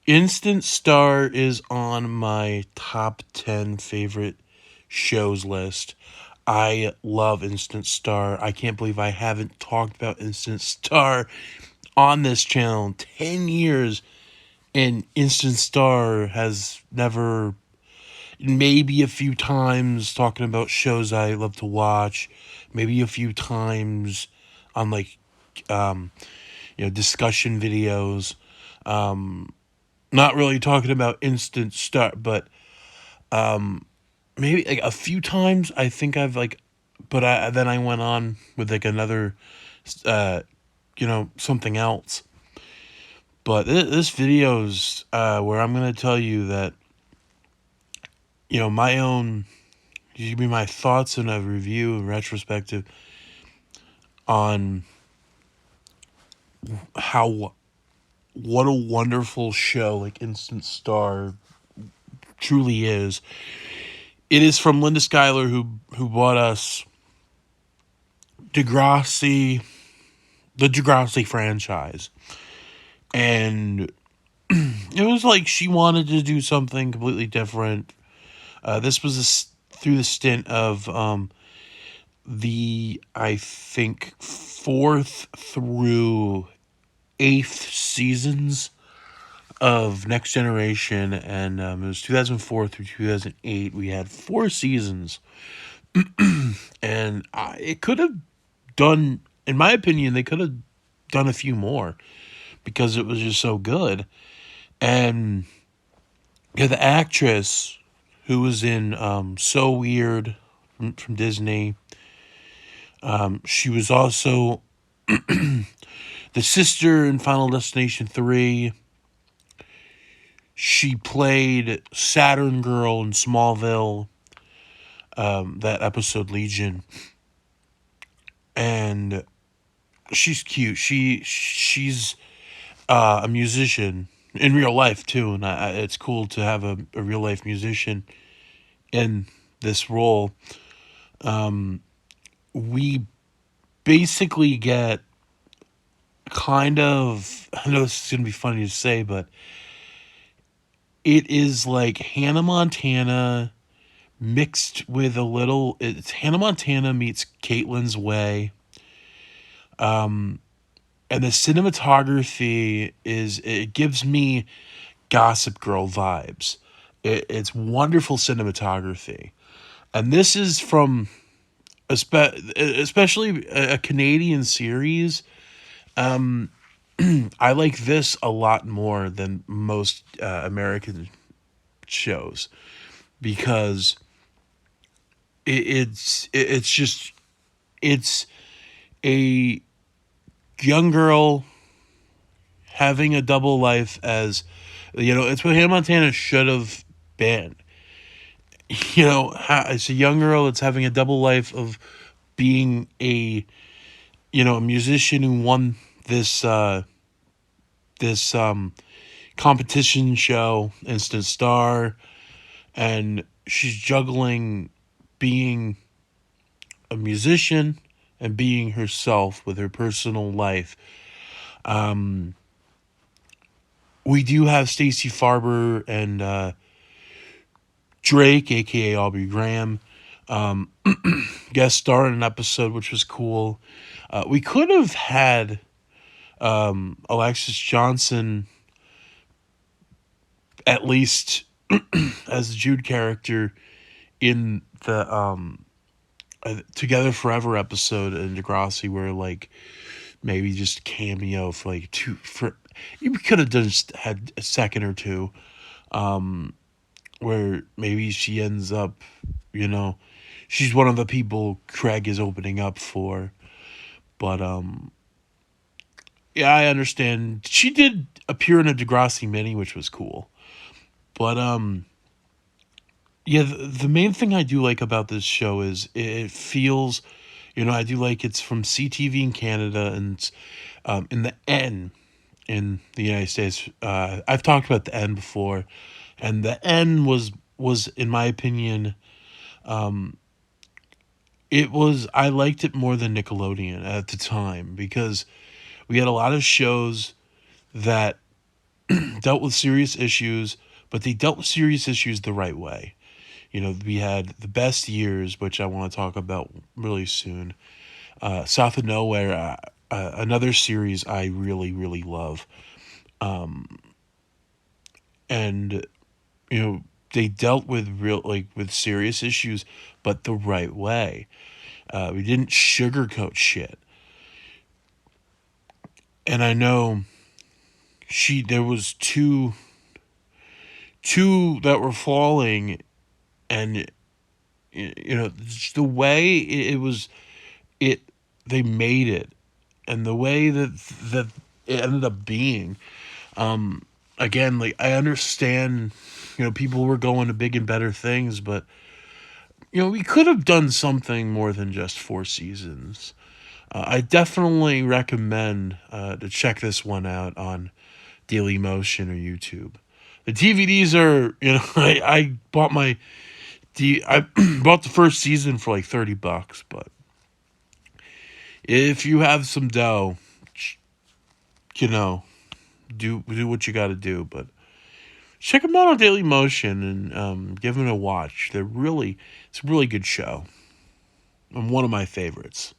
Instant Star is on my top 10 favorite shows list. I love Instant Star. I can't believe I haven't talked about Instant Star on this channel in 10 years, and Instant Star has never, maybe a few times talking about shows I love to watch, maybe a few times on like um discussion videos. Not really talking about Instant Star, but maybe like a few times I think I've like, but I then I went on with like another uh something else. But this video's where I'm gonna tell you that my own, give me my thoughts and a review and retrospective on how, what a wonderful show like Instant Star truly is. It is from Linda Schuyler, who bought us Degrassi, the Degrassi franchise, and it was like she wanted to do something completely different. This was through the stint of the, I think, fourth through eighth seasons of Next Generation, and it was 2004 through 2008. We had 4 seasons, and it could have done, in my opinion, they could have done a few more because it was just so good. And yeah, the actress who was in So Weird from Disney, she was also the sister in Final Destination 3. She played Saturn Girl in Smallville, that episode Legion. And she's cute. She's a musician in real life too, and it's cool to have a real life musician in this role. We basically get kind of, I know this is gonna be funny to say, but it is like Hannah Montana mixed with a little. It's Hannah Montana meets Caitlin's Way. And the cinematography is, it gives me Gossip Girl vibes. It's wonderful cinematography, and this is from especially a Canadian series. I like this a lot more than most American shows because it's just, it's a young girl having a double life, as it's what Hannah Montana should have been. It's a young girl that's having a double life of being a musician who won this competition show, Instant Star, and she's juggling being a musician and being herself with her personal life. We do have Stacey Farber and Drake, aka Aubrey Graham, guest star in an episode, which was cool. We could have had Alexz Johnson, at least as the Jude character in the Together Forever episode in Degrassi, where like maybe just cameo for like two, for you could have just had a second or two, where maybe she ends up, you know, she's one of the people Craig is opening up for. But yeah, I understand. She did appear in a Degrassi mini, which was cool. But yeah, the main thing I do like about this show is it feels, I do like it's from CTV in Canada, and it's in the N in the United States. I've talked about the N before, and the N was in my opinion, I liked it more than Nickelodeon at the time because we had a lot of shows that dealt with serious issues, but they dealt with serious issues the right way. We had The Best Years, which I want to talk about really soon. South of Nowhere, another series I really, really love. And, you know, they dealt with with serious issues, but the right way. We didn't sugarcoat shit. And I know there was two that were falling, and the way it was, it they made it, and the way that it ended up being. Again, like, I understand, people were going to big and better things, but we could have done something more than just 4 seasons. I definitely recommend to check this one out on Daily Motion or YouTube. The DVDs are, I bought I bought the first season for like $30, but if you have some dough, you know, do what you got to do. But check them out on Daily Motion and give them a watch. It's a really good show, and one of my favorites.